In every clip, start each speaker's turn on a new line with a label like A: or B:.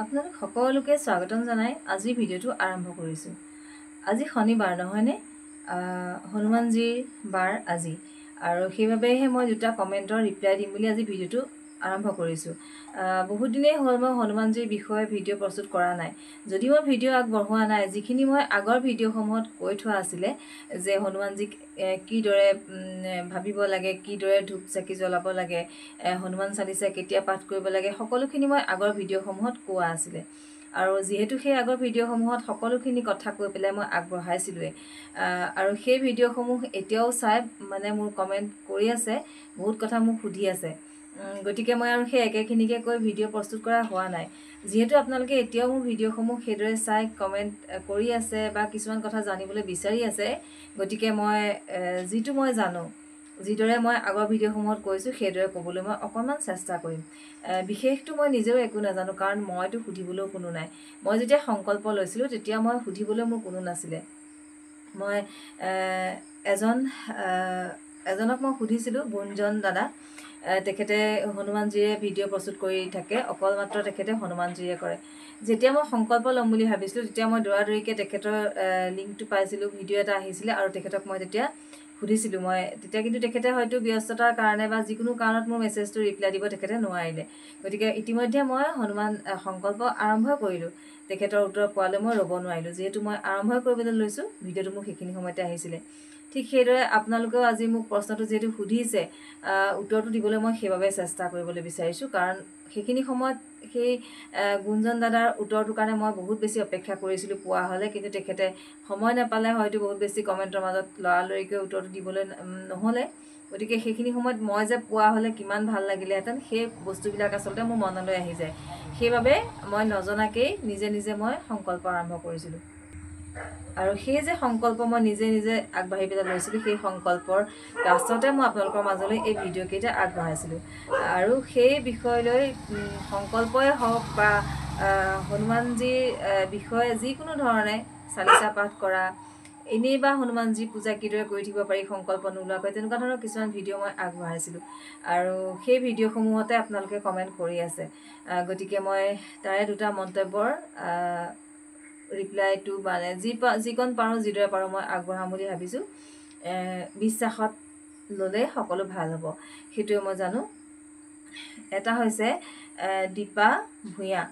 A: আপোনালোক সকলোকে স্বাগতম জনাই আজি ভিডিঅ'টো আৰম্ভ কৰিছোঁ। আজি শনিবাৰ নহয়নে? হনুমানজিৰ বাৰ আজি, আৰু সেইবাবেহে মই দুটা কমেণ্টৰ ৰিপ্লাই দিম বুলি আজি ভিডিঅ'টো আৰম্ভ কৰিছোঁ। বহুত দিনেই হ'ল মই হনুমানজিৰ বিষয়ে ভিডিঅ' প্ৰস্তুত কৰা নাই। যদি মই ভিডিঅ' আগবঢ়োৱা নাই, যিখিনি মই আগৰ ভিডিঅ'সমূহত কৈ থোৱা আছিলে যে হনুমানজিক কিদৰে ভাবিব লাগে, কিদৰে ধূপ চাকি জ্বলাব লাগে, হনুমান চালিচা কেতিয়া পাঠ কৰিব লাগে, সকলোখিনি মই আগৰ ভিডিঅ'সমূহত কোৱা আছিলে। আৰু যিহেতু সেই আগৰ ভিডিঅ'সমূহত সকলোখিনি কথা কৈ পেলাই মই আগবঢ়াইছিলোঁৱেই, আৰু সেই ভিডিঅ'সমূহ এতিয়াও চাই মোৰ কমেণ্ট কৰি আছে, বহুত কথা মোক সুধি আছে। গতিকে মই আৰু সেই একেখিনিকে কৈ ভিডিঅ' প্ৰস্তুত কৰা হোৱা নাই। যিহেতু আপোনালোকে এতিয়াও মোৰ ভিডিঅ'সমূহ সেইদৰে চাই কমেণ্ট কৰি আছে বা কিছুমান কথা জানিবলৈ বিচাৰি আছে, গতিকে মই যিটো মই জানো, যিদৰে মই আগৰ ভিডিঅ'সমূহত কৈছোঁ সেইদৰে ক'বলৈ মই অকণমান চেষ্টা কৰিম। বিশেষটো মই নিজেও একো নাজানো, কাৰণ মইতো সুধিবলৈও কোনো নাই। মই যেতিয়া সংকল্প লৈছিলোঁ তেতিয়া মই সুধিবলৈ মোৰ কোনো নাছিলে। মই এজনক মই সুধিছিলোঁ, গুঞ্জন দাদা। তেখেতে হনুমানজিৰে ভিডিঅ' প্ৰস্তুত কৰি থাকে, অকল মাত্ৰ তেখেতে হনুমানজিৰে কৰে। যেতিয়া মই সংকল্প ল'ম বুলি ভাবিছিলোঁ তেতিয়া মই দৌৰাদৌৰিকৈ তেখেতৰ লিংকটো পাইছিলোঁ, ভিডিঅ' এটা আহিছিলে, আৰু তেখেতক মই তেতিয়া সুধিছিলোঁ। তেতিয়া কিন্তু তেখেতে হয়তো ব্যস্ততাৰ কাৰণে বা যিকোনো কাৰণত মোৰ মেছেজটো ৰিপ্লাই দিব তেখেতে নোৱাৰিলে। গতিকে ইতিমধ্যে মই সংকল্প আৰম্ভ কৰিলোঁ। তেখেতৰ উত্তৰ পোৱালৈ মই ৰ'ব নোৱাৰিলোঁ। যিহেতু মই আৰম্ভ কৰিবলৈ লৈছোঁ, ভিডিঅ'টো মোক সেইখিনি সময়তে আহিছিলে। ঠিক সেইদৰে আপোনালোকেও আজি মোক প্ৰশ্নটো যিহেতু সুধিছে, উত্তৰটো দিবলৈ মই সেইবাবে চেষ্টা কৰিবলৈ বিচাৰিছোঁ, কাৰণ সেইখিনি সময়ত সেই গুঞ্জন দাদাৰ উত্তৰটোৰ কাৰণে মই বহুত বেছি অপেক্ষা কৰিছিলোঁ পোৱা হ'লে, কিন্তু তেখেতে সময় নাপালে, হয়তো বহুত বেছি কমেণ্টৰ মাজত লৰালৰিকৈ উত্তৰটো দিবলৈ নহ'লে। গতিকে সেইখিনি সময়ত মই যে পোৱা হ'লে কিমান ভাল লাগিলেহেঁতেন, সেই বস্তুবিলাক আচলতে মোৰ মনলৈ আহি যায়। সেইবাবে মই নজনাকেই নিজে নিজে মই সংকল্প আৰম্ভ কৰিছিলোঁ। আৰু সেই যে সংকল্প মই নিজে নিজে আগবাঢ়ি পেলাই লৈছিলোঁ, সেই সংকল্পৰ পাছতে মই আপোনালোকৰ মাজলৈ এই ভিডিঅ'কেইটা আগবঢ়াইছিলোঁ। আৰু সেই বিষয় লৈ সংকল্পই হওক বা হনুমানজিৰ বিষয়ে যিকোনো ধৰণে চালিচা পাঠ কৰা, এনেই বা হনুমানজী পূজা কিদৰে কৰি থাকিব পাৰি সংকল্প নোলোৱাকৈ, তেনেকুৱা ধৰণৰ কিছুমান ভিডিঅ' মই আগবঢ়াইছিলোঁ। আৰু সেই ভিডিঅ'সমূহতে আপোনালোকে কমেণ্ট কৰি আছে। গতিকে মই তাৰে দুটা মন্তব্যৰ ৰিপ্লাইটো যিকণ পাৰোঁ, যিদৰে পাৰোঁ মই আগবঢ়াম বুলি ভাবিছোঁ। বিশ্বাসত ল'লে সকলো ভাল হ'ব, সেইটোৱে মই জানো। এটা হৈছে দীপা ভূঞা।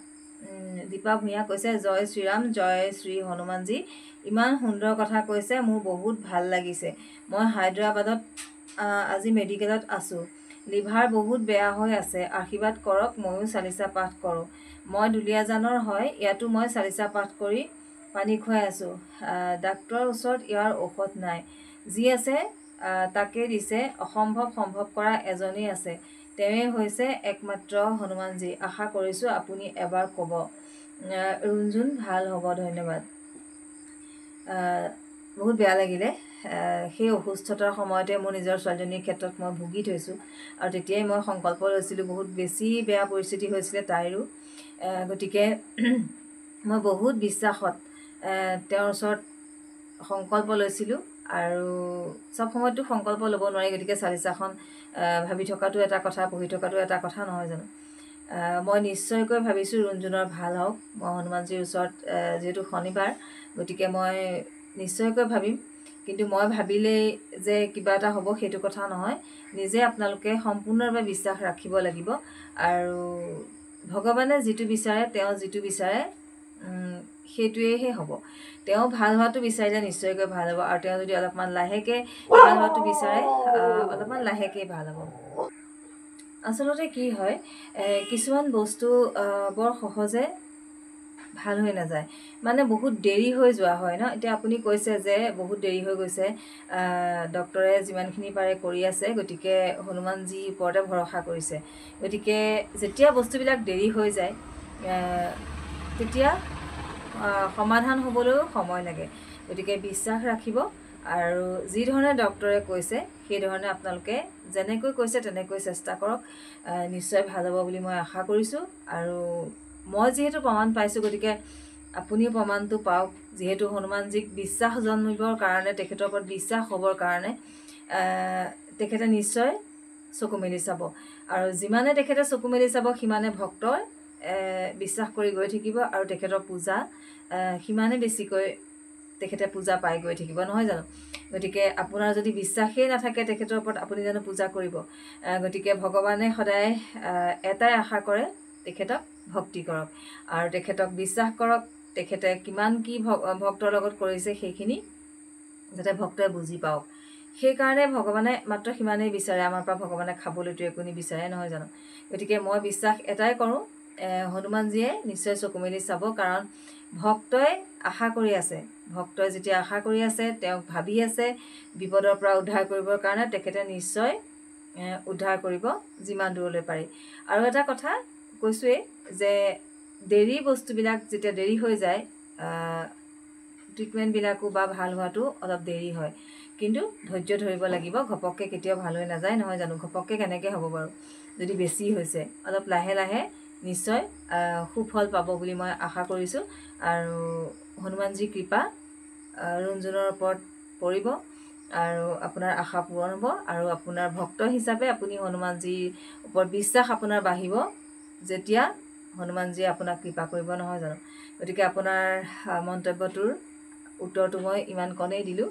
A: দীপা ভূঞা কৈছে, জয় শ্ৰীৰাম, জয় শ্ৰী হনুমানজী। ইমান সুন্দৰ কথা কৈছে, মোৰ বহুত ভাল লাগিছে। মই হায়দৰাবাদত আজি মেডিকেলত আছোঁ। লিভাৰ বহুত বেয়া হৈ আছে, আশীৰ্বাদ কৰক। ময়ো চালিচা পাঠ কৰোঁ। মই দুলীয়াজানৰ হয়, ইয়াতো মই চালিচা পাঠ কৰি পানী খুৱাই আছোঁ। ডাক্তৰৰ ওচৰত ইয়াৰ ঔষধ নাই, যি আছে তাকে দিছে। অসম্ভৱ সম্ভৱ কৰা এজনেই আছে, তেওঁৱেই হৈছে একমাত্ৰ হনুমানজী। আশা কৰিছোঁ আপুনি এবাৰ ক'ব। ৰুণজুন ভাল হ'ব, ধন্যবাদ। বহুত বেয়া লাগিলে। সেই অসুস্থতাৰ সময়তে মোৰ নিজৰ ছোৱালীজনীৰ ক্ষেত্ৰত মই ভুগি থৈছোঁ, আৰু তেতিয়াই মই সংকল্প লৈছিলোঁ। বহুত বেছি বেয়া পৰিস্থিতি হৈছিলে তাইৰো। গতিকে মই বহুত বিশ্বাসত তেওঁৰ ওচৰত সংকল্প লৈছিলোঁ। আৰু চব সময়ততো সংকল্প ল'ব নোৱাৰি, গতিকে চালিচাখন ভাবি থকাটো এটা কথা, পঢ়ি থকাটো এটা কথা, নহয় জানো? মই নিশ্চয়কৈ ভাবিছোঁ ৰুণজুনৰ ভাল হওক। মই হনুমানজীৰ ওচৰত, যিহেতু শনিবাৰ, গতিকে মই নিশ্চয়কৈ ভাবিম। কিন্তু মই ভাবিলেই যে কিবা এটা হ'ব সেইটো কথা নহয়। নিজে আপোনালোকে সম্পূৰ্ণভাৱে বিশ্বাস ৰাখিব লাগিব। আৰু ভগৱানে যিটো বিচাৰে, তেওঁ যিটো বিচাৰে সেইটোৱেহে হ'ব। তেওঁ ভাল হোৱাটো বিচাৰিলে নিশ্চয়কৈ ভাল হ'ব, আৰু তেওঁ যদি অলপমান লাহেকৈ ভাল হোৱাটো বিচাৰে, অলপমান লাহেকৈ ভাল হ'ব। আচলতে কি হয়, কিছুমান বস্তু বৰ সহজে ভাল হৈ নাযায়, বহুত দেৰি হৈ যোৱা হয় ন। এতিয়া আপুনি কৈছে যে বহুত দেৰি হৈ গৈছে, ডক্তৰে যিমানখিনি পাৰে কৰি আছে, গতিকে হনুমানজীৰ ওপৰতে ভৰসা কৰিছে। গতিকে যেতিয়া বস্তুবিলাক দেৰি হৈ যায়, তেতিয়া সমাধান হ'বলৈও সময় লাগে। গতিকে বিশ্বাস ৰাখিব, আৰু যি ধৰণে ডক্তৰে কৈছে সেইধৰণে আপোনালোকে যেনেকৈ কৈছে তেনেকৈ চেষ্টা কৰক। নিশ্চয় ভাল হ'ব বুলি মই আশা কৰিছোঁ। আৰু মই যিহেতু প্ৰমাণ পাইছোঁ, গতিকে আপুনিও প্ৰমাণটো পাওক। যিহেতু হনুমানজীক বিশ্বাস জন্মিবৰ কাৰণে, তেখেতৰ ওপৰত বিশ্বাস হ'বৰ কাৰণে তেখেতে নিশ্চয় চকু মেলি চাব, আৰু যিমানে তেখেতে চকু মেলি চাব, সিমানে ভক্তৰ বিশ্বাস কৰি গৈ থাকিব আৰু তেখেতৰ পূজা সিমানে বেছিকৈ তেখেতে পূজা পাই গৈ থাকিব, নহয় জানো? গতিকে আপোনাৰ যদি বিশ্বাসেই নাথাকে তেখেতৰ ওপৰত, আপুনি জানো পূজা কৰিব? গতিকে ভগৱানে সদায় এটাই আশা কৰে, তেখেতক ভক্তি কৰক আৰু তেখেতক বিশ্বাস কৰক। তেখেতে কিমান কি ভক্তৰ লগত কৰিছে সেইখিনি যাতে ভক্তই বুজি পাওক। সেইকাৰণে ভগৱানে মাত্ৰ সিমানেই বিচাৰে আমাৰ পৰা, ভগৱানে খাবলৈতো একো নিবিচাৰে, নহয় জানো? গতিকে মই বিশ্বাস এটাই কৰোঁ, হনুমানজীয়ে নিশ্চয় চকু মেলি চাব, কাৰণ ভক্তই আশা কৰি আছে। ভক্তই যেতিয়া আশা কৰি আছে, তেওঁক ভাবি আছে বিপদৰ পৰা উদ্ধাৰ কৰিবৰ কাৰণে, তেখেতে নিশ্চয় উদ্ধাৰ কৰিব যিমান দূৰলৈ পাৰি। আৰু এটা কথা কৈছোঁৱেই যে দেৰি বস্তুবিলাক যেতিয়া দেৰি হৈ যায়, ট্ৰিটমেণ্টবিলাকো বা ভাল হোৱাটো অলপ দেৰি হয়, কিন্তু ধৈৰ্য ধৰিব লাগিব। ঘপককৈ কেতিয়াও ভাল হৈ নাযায়, নহয় জানো? ঘপককৈ কেনেকৈ হ'ব বাৰু যদি বেছি হৈছে? অলপ লাহে লাহে নিশ্চয় সুফল পাব বুলি মই আশা কৰিছোঁ। আৰু হনুমানজীৰ কৃপা ৰুণজুণৰ ওপৰত পৰিব আৰু আপোনাৰ আশা পূৰণ হ'ব। আৰু আপোনাৰ ভক্ত হিচাপে আপুনি হনুমানজীৰ ওপৰত বিশ্বাস আপোনাৰ বাঢ়িব যেতিয়া হনুমানজীয়ে আপোনাক কৃপা কৰিব, নহয় জানো? গতিকে আপোনাৰ মন্তব্যটোৰ উত্তৰটো মই ইমান কণেই দিলোঁ।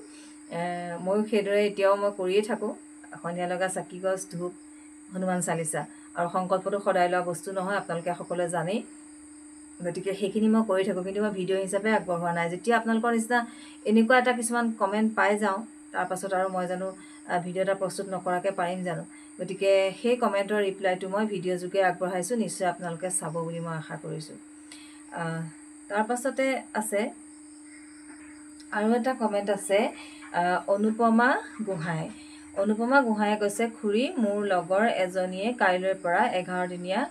A: ময়ো সেইদৰে এতিয়াও মই কৰিয়ে থাকোঁ, সন্ধিয়া লগা চাকি গছ, ধূপ, হনুমান চালিচা। আৰু সংকল্পটো সদায় লোৱা বস্তু নহয়, আপোনালোকে সকলোৱে জানেই। গতিকে সেইখিনি মই কৰি থাকোঁ, কিন্তু মই ভিডিঅ' হিচাপে আগবঢ়োৱা নাই। যেতিয়া আপোনালোকৰ নিচিনা এনেকুৱা এটা কিছুমান কমেণ্ট পাই যাওঁ, তাৰপাছত আৰু মই জানো ভিডিঅ' এটা প্ৰস্তুত নকৰাকৈ পাৰিম জানো? গতিকে সেই কমেণ্টৰ ৰিপ্লাইটো মই ভিডিঅ' যোগে আগবঢ়াইছোঁ, নিশ্চয় আপোনালোকে চাব বুলি মই আশা কৰিছোঁ। তাৰপাছতে আছে আৰু এটা কমেণ্ট আছে, অনুপমা গোহাঁই। অনুপমা গোহাঁয়ে কৈছে, খুৰী, মোৰ লগৰ এজনীয়ে কাইলৈৰ পৰা 11 দিনীয়া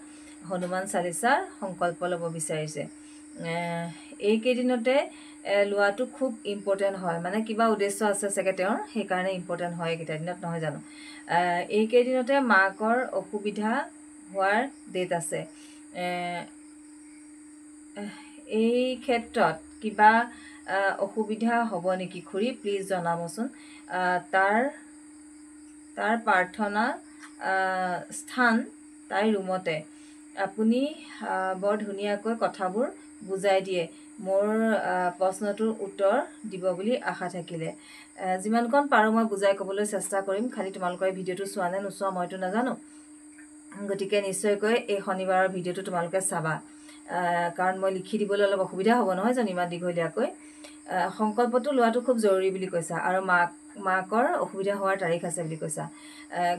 A: হনুমান চালিচাৰ সংকল্প ল'ব বিচাৰিছে। এইকেইদিনতে লোৱাটো খুব ইম্পৰ্টেণ্ট হয়, মানে কিবা উদ্দেশ্য আছে চাগে তেওঁৰ, সেইকাৰণে ইম্পৰ্টেণ্ট হয় এইকেইটা দিনত, নহয় জানো? এইকেইদিনতে মাকৰ অসুবিধা হোৱাৰ ডেট আছে। এই ক্ষেত্ৰত কিবা অসুবিধা হ'ব নেকি খুৰী? প্লিজ জনাবচোন। তাৰ প্ৰাৰ্থনা স্থান তাইৰ ৰুমতে। আপুনি বৰ ধুনীয়াকৈ কথাবোৰ বুজাই দিয়ে। মোৰ প্ৰশ্নটোৰ উত্তৰ দিব বুলি আশা থাকিলে। যিমানকণ পাৰোঁ মই বুজাই ক'বলৈ চেষ্টা কৰিম। খালি তোমালোকৰ এই ভিডিঅ'টো চোৱা নে নোচোৱা মইতো নাজানো। গতিকে নিশ্চয়কৈ এই শনিবাৰৰ ভিডিঅ'টো তোমালোকে চাবা, কাৰণ মই লিখি দিবলৈ অলপ অসুবিধা হ'ব, নহয় জানো, ইমান দীঘলীয়াকৈ। সংকল্পটো লোৱাটো খুব জৰুৰী বুলি কৈছা, আৰু মাকৰ অসুবিধা হোৱাৰ তাৰিখ আছে বুলি কৈছা।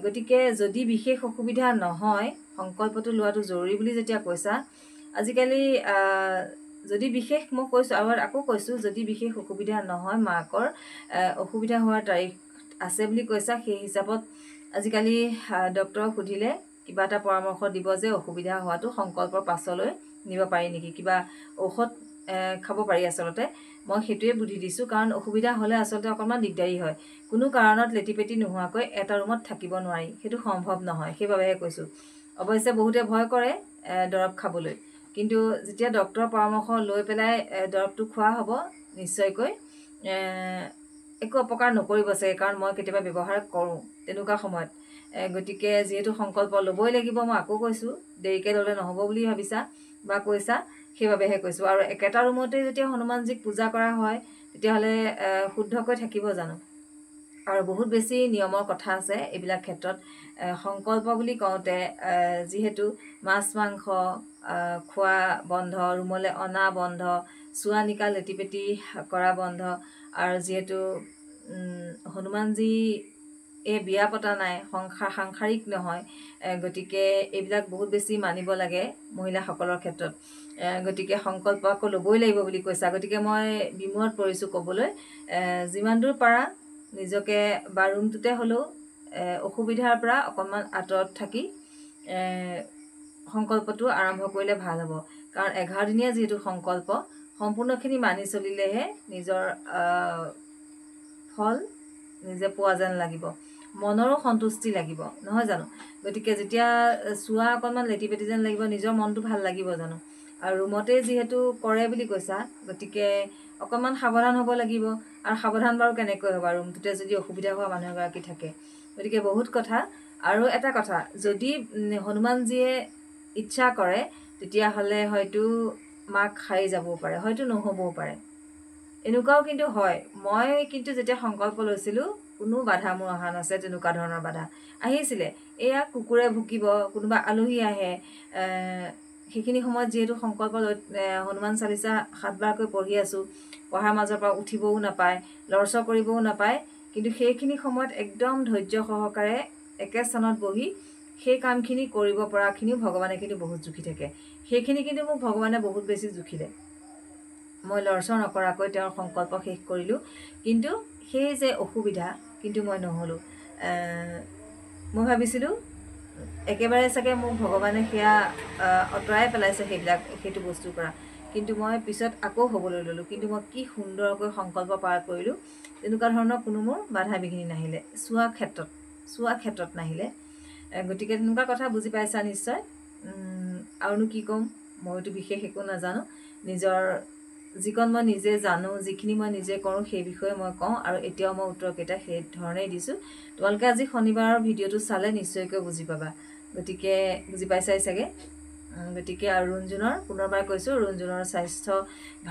A: গতিকে যদি বিশেষ অসুবিধা নহয়, সংকল্পটো লোৱাটো জৰুৰী বুলি যেতিয়া কৈছা, আজিকালি যদি বিশেষ, মই কৈছোঁ আৰু আকৌ কৈছোঁ, যদি বিশেষ অসুবিধা নহয়, মাকৰ অসুবিধা হোৱাৰ তাৰিখ আছে বুলি কৈছা, সেই হিচাপত আজিকালি ডক্তৰক সুধিলে কিবা এটা পৰামৰ্শ দিব যে অসুবিধা হোৱাটো সংকল্পৰ পাছলৈ নিব পাৰি নেকি, কিবা ঔষধ খাব পাৰি। আচলতে মই সেইটোৱে বুদ্ধি দিছোঁ, কাৰণ অসুবিধা হ'লে আচলতে অকণমান দিগদাৰী হয়। কোনো কাৰণত লেটিপেটি নোহোৱাকৈ এটা ৰুমত থাকিব নোৱাৰি, সেইটো সম্ভৱ নহয়, সেইবাবেহে কৈছোঁ। অৱশ্যে বহুতে ভয় কৰে দৰৱ খাবলৈ, কিন্তু যেতিয়া ডক্তৰৰ পৰামৰ্শ লৈ পেলাই দৰৱটো খোৱা হ'ব, নিশ্চয়কৈ একো অপকাৰ নকৰিব চাগে, কাৰণ মই কেতিয়াবা ব্যৱহাৰ কৰোঁ তেনেকুৱা সময়ত। গতিকে যিহেতু সংকল্প ল'বই লাগিব, মই আকৌ কৈছোঁ, দেৰিকৈ ল'লে নহ'ব বুলি ভাবিছা বা কৈছা, সেইবাবেহে কৈছোঁ। আৰু একেটা ৰুমতে যেতিয়া হনুমানজীক পূজা কৰা হয়, তেতিয়াহ'লে শুদ্ধকৈ থাকিব জানো? আৰু বহুত বেছি নিয়মৰ কথা আছে এইবিলাক ক্ষেত্ৰত। সংকল্প বুলি কওঁতে যিহেতু মাছ মাংস খোৱা বন্ধ, ৰুমলৈ অনা বন্ধ, চোৱা নিকা লেটিপেটি কৰা বন্ধ, আৰু যিহেতু হনুমানজী এই বিয়া পতা নাই, সাংসাৰিক নহয়, গতিকে এইবিলাক বহুত বেছি মানিব লাগে মহিলাসকলৰ ক্ষেত্ৰত। গতিকে সংকল্প আকৌ ল'বই লাগিব বুলি কৈছা। গতিকে মই বিমুৰত পৰিছোঁ ক'বলৈ, যিমান দূৰ পাৰা নিজকে বা ৰুমটোতে হ'লেও অসুবিধাৰ পৰা অকণমান আঁতৰত থাকি সংকল্পটো আৰম্ভ কৰিলে ভাল হ'ব। কাৰণ 11 দিনীয়া যিহেতু সংকল্প, সম্পূৰ্ণখিনি মানি চলিলেহে নিজৰ ফল নিজে পোৱা যেন লাগিব, মনৰো সন্তুষ্টি লাগিব, নহয় জানো? গতিকে যেতিয়া চোৱা অকণমান লেটিপেটি যেন লাগিব, নিজৰ মনটো ভাল লাগিব জানো? আৰু ৰুমতেই যিহেতু কৰে বুলি কৈছা, গতিকে অকণমান সাৱধান হ'ব লাগিব। আৰু সাৱধান বাৰু কেনেকৈ হ'বা, ৰুমটোতে যদি অসুবিধা হোৱা মানুহ এগৰাকী থাকে? গতিকে বহুত কথা। আৰু এটা কথা, যদি হনুমানজীয়ে ইচ্ছা কৰে, তেতিয়াহ'লে হয়তো মাক সাৰি যাবও পাৰে, হয়তো নহ'বও পাৰে। এনেকুৱাও কিন্তু হয়। মই কিন্তু যেতিয়া সংকল্প লৈছিলোঁ কোনো বাধা মোৰ অহা নাছিলে, তেনেকুৱা ধৰণৰ বাধা আহিছিলে। এয়া কুকুৰে ভুকিব, কোনোবা আলহী আহে, সেইখিনি সময়ত যিহেতু সংকল্প লৈ হনুমান চালিচা 7 বাৰকৈ পঢ়ি আছোঁ, পঢ়াৰ মাজৰ পৰা উঠিবও নাপায়, লৰচৰ কৰিবও নাপায়, কিন্তু সেইখিনি সময়ত একদম ধৈৰ্য সহকাৰে একে স্থানত বহি সেই কামখিনি কৰিব পৰাখিনিও ভগৱানে কিন্তু বহুত জুখি থাকে। সেইখিনি কিন্তু মোক ভগৱানে বহুত বেছি জুখিলে। মই লৰচৰ নকৰাকৈ তেওঁৰ সংকল্প শেষ কৰিলোঁ, কিন্তু সেই যে অসুবিধা, কিন্তু মই নহ'লোঁ। মই ভাবিছিলোঁ একেবাৰে চাগে মোক ভগৱানে সেয়া আঁতৰাই পেলাইছে সেইটো বস্তুৰ পৰা, কিন্তু মই পিছত আকৌ হ'বলৈ ল'লোঁ। কিন্তু মই কি সুন্দৰকৈ সংকল্প পাৰ কৰিলোঁ, তেনেকুৱা ধৰণৰ কোনো মোৰ বাধা বিঘিনি নাহিলে, চোৱা ক্ষেত্ৰত নাহিলে। গতিকে তেনেকুৱা কথা বুজি পাইছা নিশ্চয়। আৰুনো কি ক'ম, মইতো বিশেষ একো নাজানো। যিকণ মই নিজে জানো, যিখিনি মই নিজে কৰোঁ সেই বিষয়ে মই কওঁ, আৰু এতিয়াও মই উত্তৰকেইটা সেই ধৰণেই দিছোঁ। তোমালোকে আজি শনিবাৰৰ ভিডিঅ'টো চালে নিশ্চয়কৈ বুজি পাবা। গতিকে বুজি পাইছাই চাগে। গতিকে আৰু ৰুণজুণৰ পুনৰবাৰ কৈছোঁ, ৰুণজুণৰ স্বাস্থ্য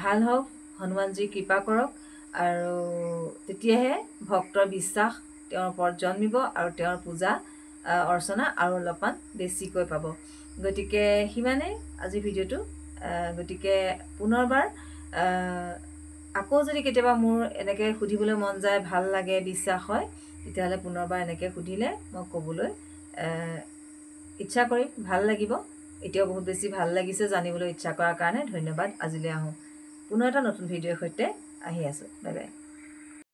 A: ভাল হওক, হনুমানজী কৃপা কৰক, আৰু তেতিয়াহে ভক্তৰ বিশ্বাস তেওঁৰ ওপৰত জন্মিব, আৰু তেওঁৰ পূজা অৰ্চনা আৰু অলপমান বেছিকৈ পাব। গতিকে সিমানেই আজি ভিডিঅ'টো। গতিকে পুনৰবাৰ আকৌ যদি কেতিয়াবা মোৰ এনেকৈ সুধিবলৈ মন যায়, ভাল লাগে, বিশ্বাস হয়, তেতিয়াহ'লে পুনৰবাৰ এনেকৈ সুধিলে মই ক'বলৈ ইচ্ছা কৰিম, ভাল লাগিব। এতিয়াও বহুত বেছি ভাল লাগিছে জানিবলৈ ইচ্ছা কৰাৰ কাৰণে। ধন্যবাদ। আজিলৈ আহোঁ, পুনৰ এটা নতুন ভিডিঅ'ৰ সৈতে আহি আছোঁ। Bye bye.